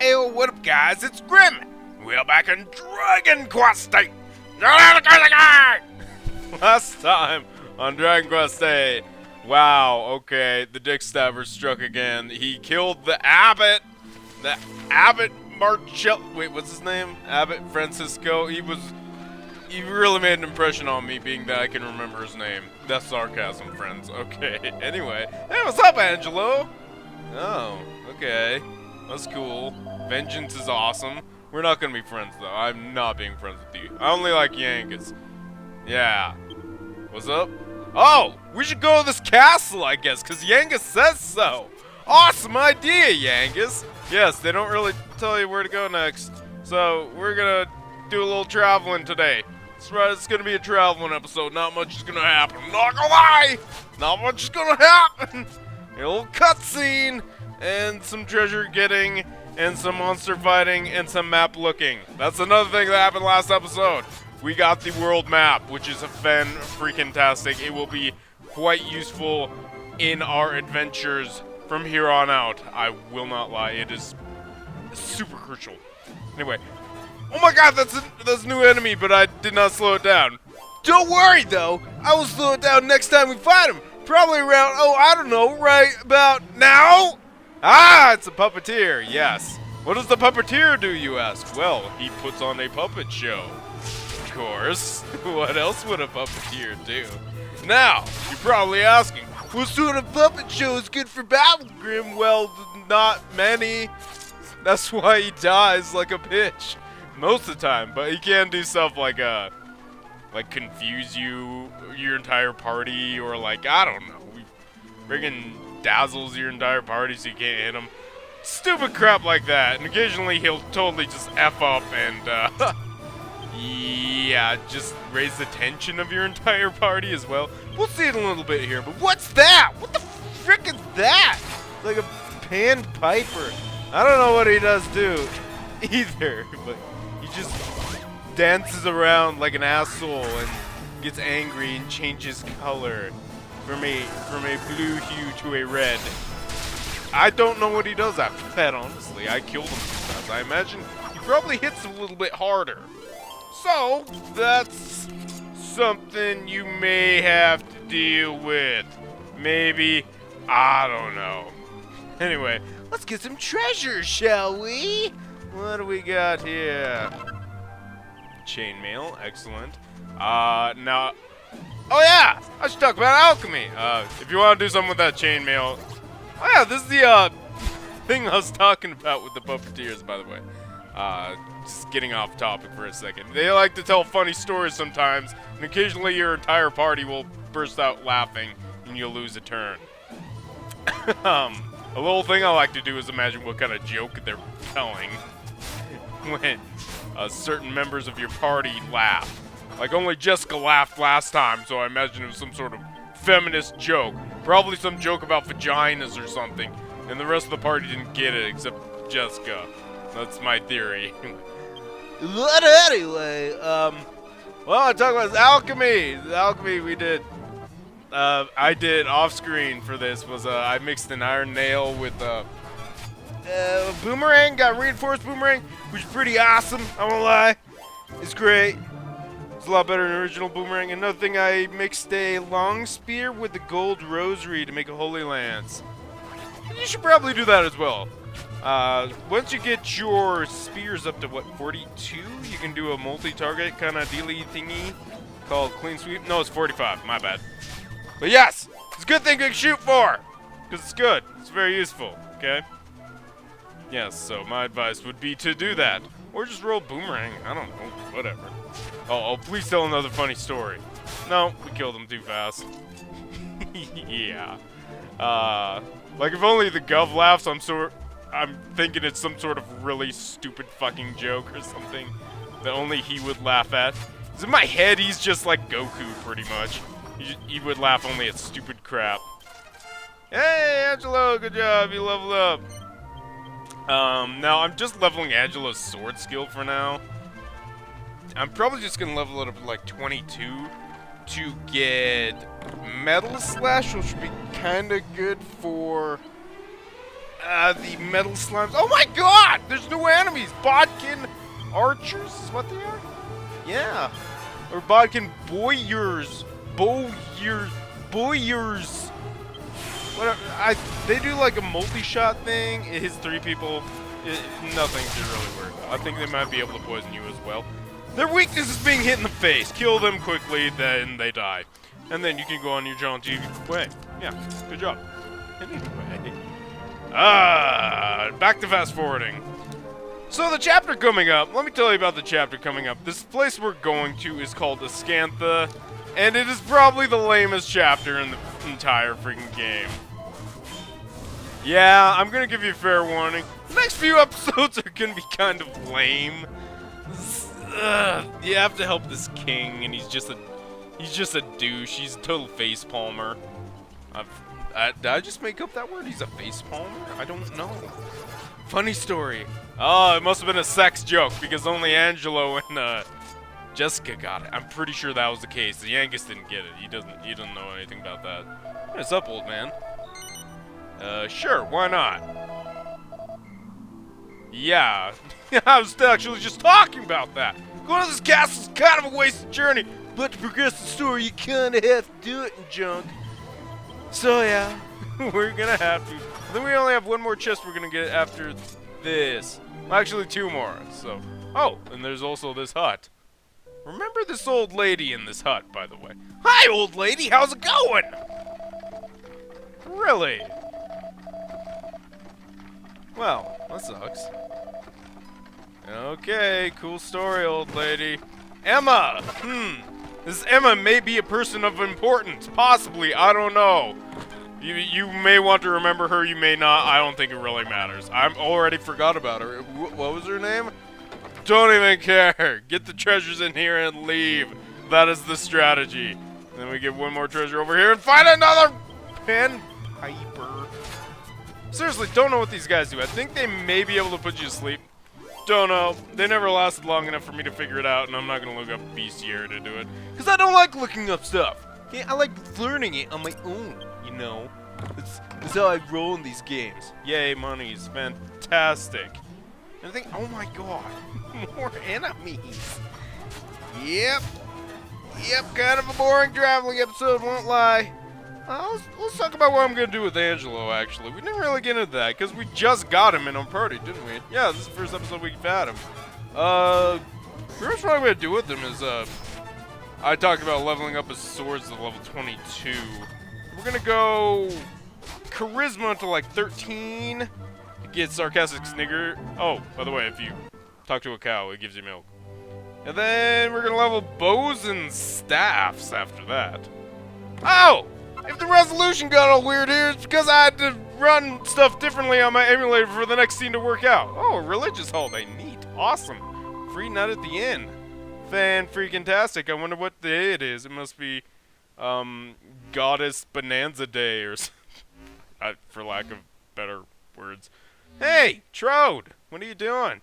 Ayo, what up, guys? It's Grim. We're back in Dragon Quest VIII. Last time on Dragon Quest VIII. Wow, okay, the Dick Stabber struck again. He killed the Abbot. The Abbot Marcel. Wait, what's his name? Abbot Francisco. He really made an impression on me, being that I can remember his name. That's sarcasm, friends. Okay, anyway. Hey, what's up, Angelo? Oh, okay. That's cool. Vengeance is awesome. We're not gonna be friends, though. I'm not being friends with you. I only like Yankees. Yeah. What's up? Oh, we should go to this castle, I guess, because Yangus says so. Awesome idea, Yangus. Yes, they don't really tell you where to go next. So, we're gonna do a little traveling today. That's right, it's gonna be a traveling episode. Not much is gonna happen. I'm not gonna lie! Not much is gonna happen! A little cutscene, and some treasure getting, and some monster fighting, and some map looking. That's another thing that happened last episode. We got the world map, which is a fan-freaking-tastic. It will be quite useful in our adventures from here on out. I will not lie, it is super crucial. Anyway, oh my god, that's a new enemy, but I did not slow it down. Don't worry, though. I will slow it down next time we fight him. Probably around, I don't know, right about now? Ah, it's a puppeteer, yes. What does the puppeteer do, you ask? Well, he puts on a puppet show. Of course. What else would a puppeteer do? Now, you're probably asking, what sort of puppet show is good for Battle Grim? Well, not many. That's why he dies like a bitch. Most of the time, but he can do stuff like confuse your entire party, or like, I don't know, friggin' dazzles your entire party so you can't hit him. Stupid crap like that, and occasionally he'll totally just F up and, yeah, just raise the tension of your entire party as well. We'll see it a little bit here, but what's that? What the frick is that? It's like a pan piper. I don't know what he does do either, but he just dances around like an asshole and gets angry and changes color from a blue hue to a red. I don't know what he does after that, honestly. I killed him sometimes. I imagine he probably hits a little bit harder. So, that's something you may have to deal with. Maybe. I don't know. Anyway, let's get some treasure, shall we? What do we got here? Chainmail, excellent. Now, oh yeah, I should talk about alchemy. If you want to do something with that chainmail, oh yeah, this is the thing I was talking about with the puppeteers, by the way. Just getting off topic for a second. They like to tell funny stories sometimes, and occasionally your entire party will burst out laughing, and you'll lose a turn. A little thing I like to do is imagine what kind of joke they're telling when certain members of your party laugh. Like, only Jessica laughed last time, so I imagine it was some sort of feminist joke. Probably some joke about vaginas or something, and the rest of the party didn't get it except Jessica. That's my theory. But anyway, well, I talk about alchemy. The alchemy we did, I did off-screen for this was, I mixed an iron nail with, boomerang, got reinforced boomerang, which is pretty awesome, I won't lie. It's great. It's a lot better than original boomerang. Another thing, I mixed a long spear with the gold rosary to make a holy lance. You should probably do that as well. Once you get your spears up to, what, 42? You can do a multi-target kind of dealy thingy called clean sweep. No, it's 45. My bad. But yes, it's a good thing to shoot for, because it's good. It's very useful, okay? Yes, so my advice would be to do that. Or just roll boomerang. I don't know. Whatever. Oh, please tell another funny story. No, we killed him too fast. Yeah. Like, if only the Gov laughs, I'm thinking it's some sort of really stupid fucking joke or something that only he would laugh at. 'Cause in my head, he's just like Goku, pretty much. He would laugh only at stupid crap. Hey, Angelo, good job. You leveled up. Now I'm just leveling Angelo's sword skill for now. I'm probably just gonna level it up to like 22 to get Metal Slash, which would be kind of good for the metal slimes. Oh my god! There's no way enemies. Bodkin archers is what they are? Yeah. Or Bodkin boyers. Boyers. Whatever. They do like a multi-shot thing. It hits 3 people. Nothing should really work. I think they might be able to poison you as well. Their weakness is being hit in the face. Kill them quickly, then they die. And then you can go on your jaunty way. Yeah, good job. Anyway. Back to fast forwarding. So the chapter coming up, let me tell you about the chapter coming up. This place we're going to is called Ascantha, and it is probably the lamest chapter in the entire freaking game. Yeah, I'm gonna give you a fair warning. The next few episodes are gonna be kind of lame. You have to help this king, and he's just a douche. He's a total face palmer. Did I just make up that word? He's a face palmer? I don't know. Funny story. Oh, it must have been a sex joke because only Angelo and Jessica got it. I'm pretty sure that was the case. The Angus didn't get it. He doesn't know anything about that. What's up, old man? Sure, why not? Yeah, I was actually just talking about that. Going to this castle is kind of a wasted journey, but to progress the story, you kind of have to do it in junk. So yeah, we're gonna have to. I think we only have one more chest we're gonna get after this. Well, actually, 2 more. So, oh, and there's also this hut. Remember this old lady in this hut, by the way. Hi, old lady. How's it going? Really? Well, that sucks. Okay, cool story, old lady. Emma! This Emma may be a person of importance. Possibly, I don't know. You may want to remember her, you may not. I don't think it really matters. I already forgot about her. What was her name? Don't even care. Get the treasures in here and leave. That is the strategy. Then we get one more treasure over here and find another pen piper. Seriously, don't know what these guys do. I think they may be able to put you to sleep. Don't know. They never lasted long enough for me to figure it out, and I'm not going to look up bestiary to do it. Because I don't like looking up stuff. Okay, I like learning it on my own, you know. That's how I roll in these games. Yay, money's fantastic. And I think, oh my god, more enemies. Yep, kind of a boring traveling episode, won't lie. Let's talk about what I'm going to do with Angelo, actually. We didn't really get into that, because we just got him in our party, didn't we? Yeah, this is the first episode we've had him. First what I'm going to do with him is, I talked about leveling up his swords to level 22. We're going to go Charisma to like 13 to get Sarcastic Snigger. Oh, by the way, if you talk to a cow, it gives you milk. And then we're going to level bows and staffs after that. Oh! If the resolution got all weird here, it's because I had to run stuff differently on my emulator for the next scene to work out. Oh, a religious holiday. Neat. Awesome. Free nut at the end. Fan-freaking-tastic. I wonder what day it is. It must be, Goddess Bonanza Day or something, for lack of better words. Hey, Trode! What are you doing?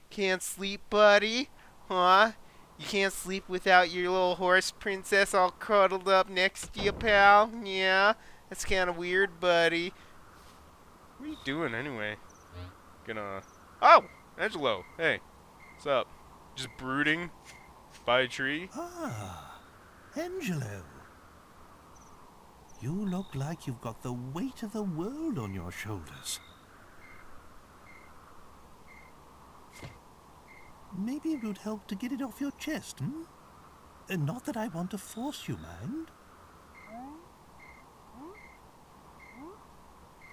Can't sleep, buddy? Huh? You can't sleep without your little horse princess all cuddled up next to you, pal? Yeah? That's kind of weird, buddy. What are you doing anyway? Oh! Angelo! Hey. What's up? Just brooding by a tree? Ah, Angelo. You look like you've got the weight of the world on your shoulders. Maybe it would help to get it off your chest, hmm? Not that I want to force you, mind.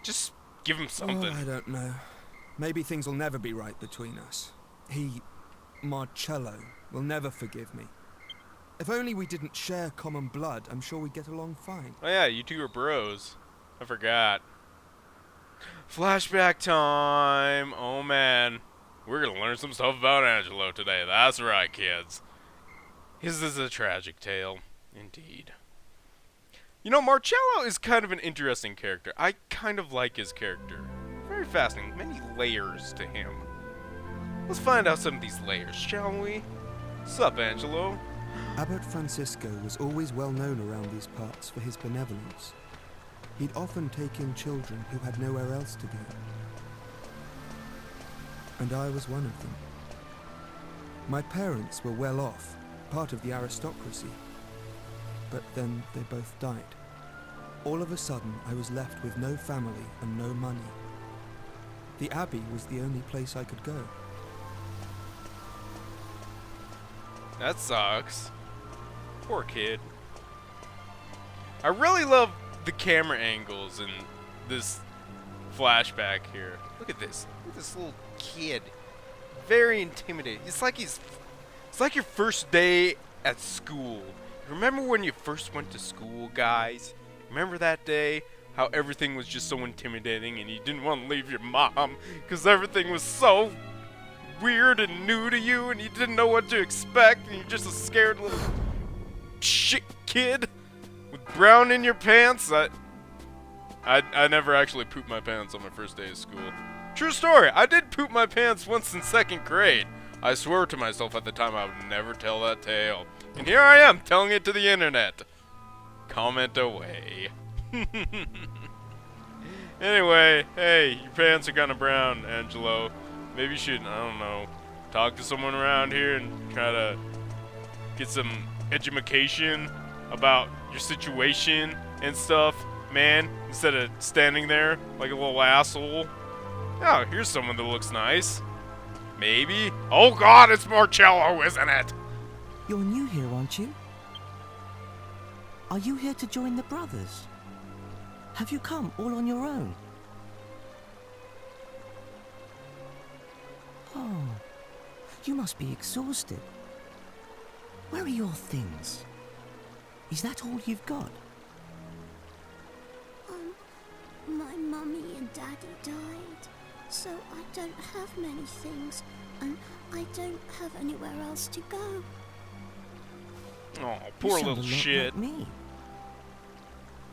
Just give him something. Oh, I don't know. Maybe things will never be right between us. Marcello, will never forgive me. If only we didn't share common blood, I'm sure we'd get along fine. Oh yeah, you two are bros. I forgot. Flashback time. Oh man. We're gonna learn some stuff about Angelo today. That's right, kids. His is a tragic tale. Indeed. You know, Marcello is kind of an interesting character. I kind of like his character. Very fascinating. Many layers to him. Let's find out some of these layers, shall we? What's up, Angelo? Abbot Francisco was always well known around these parts for his benevolence. He'd often take in children who had nowhere else to go. and I was one of them. My parents were well off, part of the aristocracy, but then they both died. All of a sudden, I was left with no family and no money. The Abbey was the only place I could go. That sucks. Poor kid. I really love the camera angles in this flashback here. Look at this. Look at this little kid. Very intimidating. It's like your first day at school. Remember when you first went to school, guys? Remember that day? How everything was just so intimidating and you didn't want to leave your mom because everything was so weird and new to you and you didn't know what to expect and you're just a scared little shit kid with brown in your pants. I never actually pooped my pants on my first day of school. True story, I did poop my pants once in 2nd grade. I swore to myself at the time I would never tell that tale. And here I am, telling it to the internet. Comment away. Anyway, hey, your pants are kind of brown, Angelo. Maybe you should, I don't know, talk to someone around here and try to get some education about your situation and stuff, man, instead of standing there like a little asshole. Oh, here's someone that looks nice. Maybe. Oh god, it's Marcello, isn't it? You're new here, aren't you? Are you here to join the brothers? Have you come all on your own? Oh, you must be exhausted. Where are your things? Is that all you've got? My mummy and daddy died, so I don't have many things, and I don't have anywhere else to go. Oh, You poor sound a little lot shit. like me.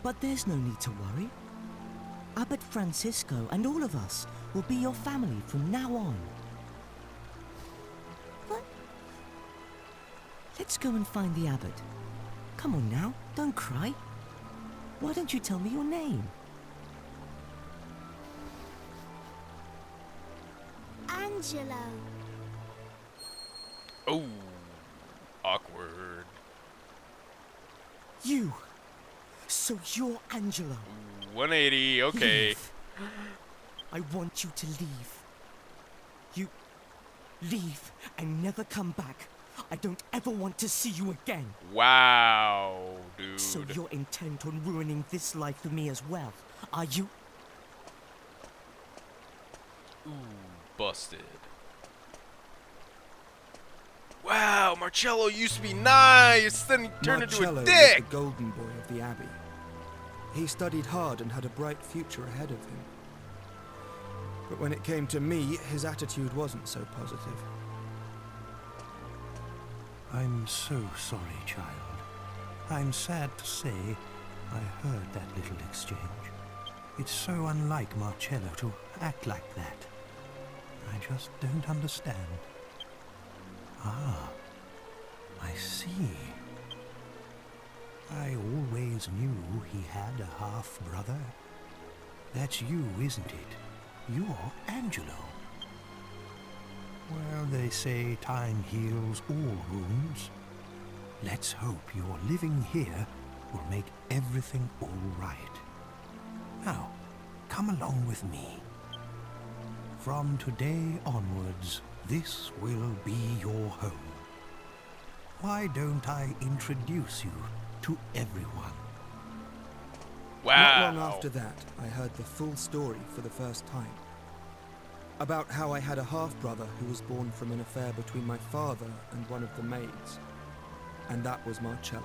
But there's no need to worry. Abbot Francisco and all of us will be your family from now on. What? Let's go and find the abbot. Come on now, don't cry. Why don't you tell me your name? Angelo. Oh, awkward. You! So you're Angelo. 180, okay. Leave. I want you to leave. You leave and never come back. I don't ever want to see you again. Wow, dude. So you're intent on ruining this life for me as well, are you? Ooh, busted. Wow, Marcello used to be nice, then he turned into Marcello a was dick. the golden boy of the Abbey. He studied hard and had a bright future ahead of him. But when it came to me, his attitude wasn't so positive. I'm so sorry, child. I'm sad to say I heard that little exchange. It's so unlike Marcello to act like that. I just don't understand. Ah, I see. I always knew he had a half-brother. That's you, isn't it? You're Angelo. Well, they say time heals all wounds. Let's hope your living here will make everything all right. Now, come along with me. From today onwards, this will be your home. Why don't I introduce you to everyone? Wow. Not long after that, I heard the full story for the first time. About how I had a half-brother who was born from an affair between my father and one of the maids. And that was Marcello.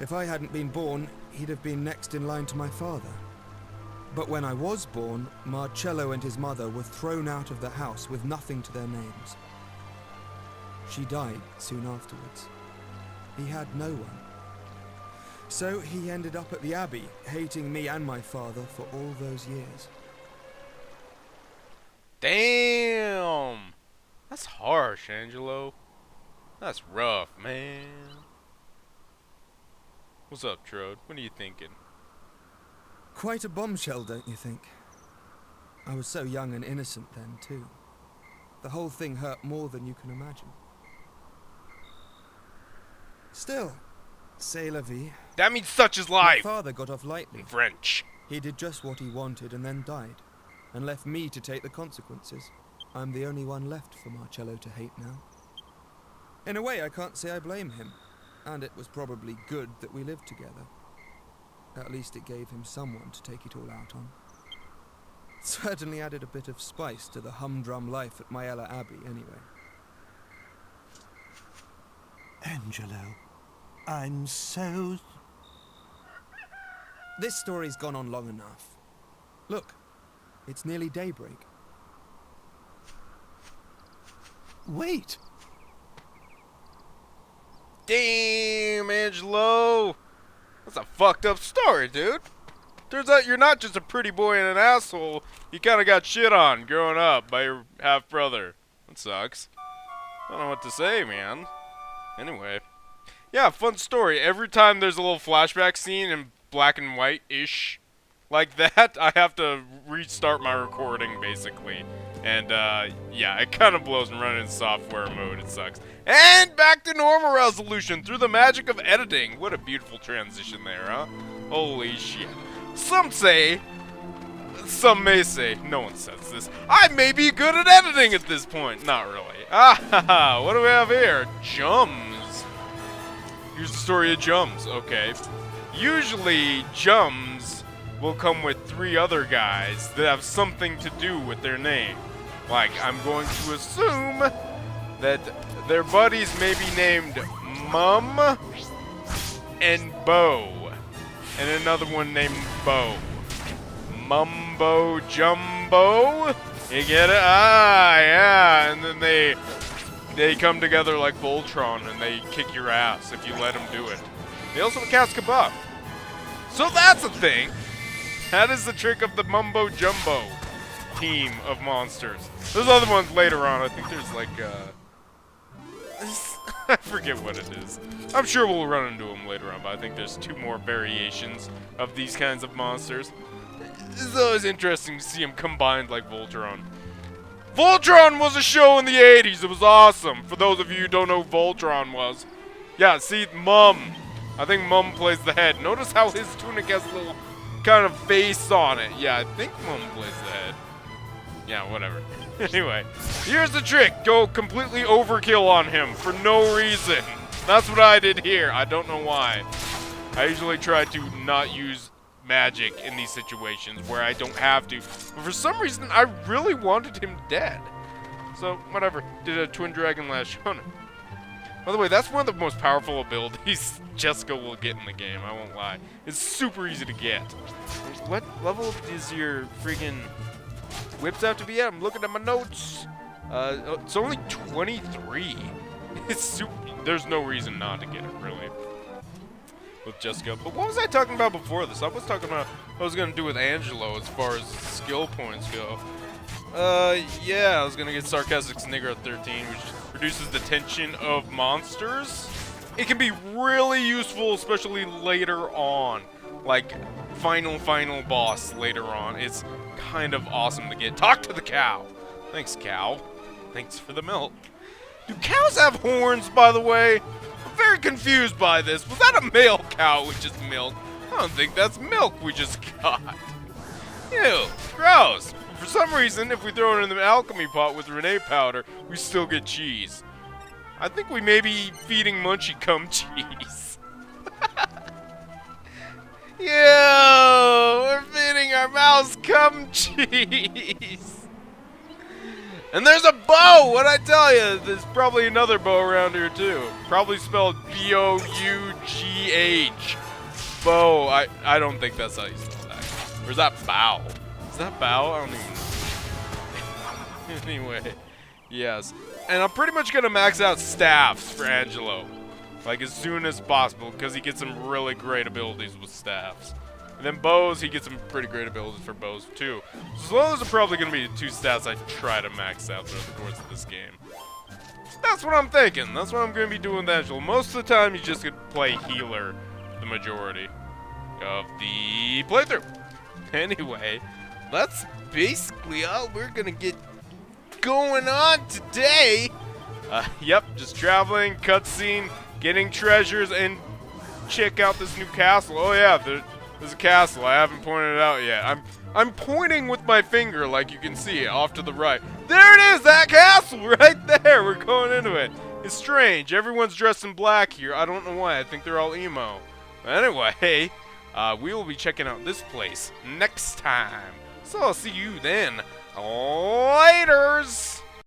If I hadn't been born, he'd have been next in line to my father. But when I was born, Marcello and his mother were thrown out of the house with nothing to their names. She died soon afterwards. He had no one. So he ended up at the Abbey, hating me and my father for all those years. Damn. That's harsh, Angelo. That's rough, man. What's up, Trode? What are you thinking? Quite a bombshell, don't you think? I was so young and innocent then, too. The whole thing hurt more than you can imagine. Still, c'est la vie. That means such is My life. father got off lightly. French. He did just what he wanted and then died, and left me to take the consequences. I'm the only one left for Marcello to hate now. In a way, I can't say I blame him, and it was probably good that we lived together. At least it gave him someone to take it all out on. Certainly added a bit of spice to the humdrum life at Myella Abbey, anyway. Angelo, I'm so... This story's gone on long enough. Look, it's nearly daybreak. Wait! Damn, Angelo. That's a fucked up story, dude. Turns out you're not just a pretty boy and an asshole. You kind of got shit on growing up by your half-brother. That sucks. I don't know what to say, man. Anyway. Yeah, fun story. Every time there's a little flashback scene in black and white-ish like that, I have to restart my recording, basically. And, yeah, it kind of blows and running in software mode. It sucks. And back to normal resolution through the magic of editing. What a beautiful transition there, huh? Holy shit. Some may say, no one says this, I may be good at editing at this point. Not really. Ah, what do we have here? Jums. Here's the story of Jums. Okay. Usually, Jums will come with 3 other guys that have something to do with their name. Like, I'm going to assume that their buddies may be named Mum and Bo. And another one named Bo. Mumbo Jumbo? You get it? Ah, yeah. And then they come together like Voltron and they kick your ass if you let them do it. They also cast a buff. So that's a thing. That is the trick of the Mumbo Jumbo team of monsters. There's other ones later on. I think there's like, I forget what it is. I'm sure we'll run into them later on, but I think there's 2 more variations of these kinds of monsters. It's always interesting to see them combined like Voltron. Voltron was a show in the 80s. It was awesome. For those of you who don't know who Voltron was. Yeah, see, Mum. I think Mum plays the head. Notice how his tunic has a little kind of face on it. Yeah, I think Mum plays the head. Yeah, whatever. Anyway, here's the trick. Go completely overkill on him for no reason. That's what I did here. I don't know why. I usually try to not use magic in these situations where I don't have to. But for some reason, I really wanted him dead. So, whatever. Did a Twin Dragon Lash on him. By the way, that's one of the most powerful abilities Jessica will get in the game, I won't lie. It's super easy to get. What level does your freaking whips have to be at? I'm looking at my notes. It's only 23. It's super. There's no reason not to get it, really. With Jessica. But what was I talking about before this? I was talking about what I was going to do with Angelo as far as skill points go. Yeah, I was going to get Sarcastic Snigger at 13, which reduces the tension of monsters. It can be really useful, especially later on. Like, final boss later on. It's kind of awesome to get. Talk to the cow. Thanks, cow. Thanks for the milk. Do cows have horns, by the way? I'm very confused by this. Was that a male cow we just milked? I don't think that's milk we just got. Ew, gross. For some reason, if we throw it in the alchemy pot with Renee powder, we still get cheese. I think we may be feeding Munchie cum cheese. Yo, we're feeding our mouse cum cheese. And there's a bow! What'd I tell you? There's probably another bow around here, too. Probably spelled B-O-U-G-H. Bow. I don't think that's how you spell that. Or is that bow? Is that bow? I don't even know. Anyway. Yes. And I'm pretty much gonna max out staffs for Angelo. Like, as soon as possible, because he gets some really great abilities with staffs. And then bows, he gets some pretty great abilities for bows, too. So those are probably going to be the 2 stats I try to max out throughout the course of this game. That's what I'm thinking. That's what I'm going to be doing with Angelo. Most of the time, you just could play healer the majority of the playthrough. Anyway, that's basically all we're gonna get going on today. Yep, just traveling, cutscene, getting treasures, and check out this new castle. Oh yeah, there's a castle. I haven't pointed it out yet. I'm pointing with my finger, like you can see it off to the right. There it is, that castle right there. We're going into it. It's strange. Everyone's dressed in black here. I don't know why. I think they're all emo. Anyway, we will be checking out this place next time. So I'll see you then. Laters.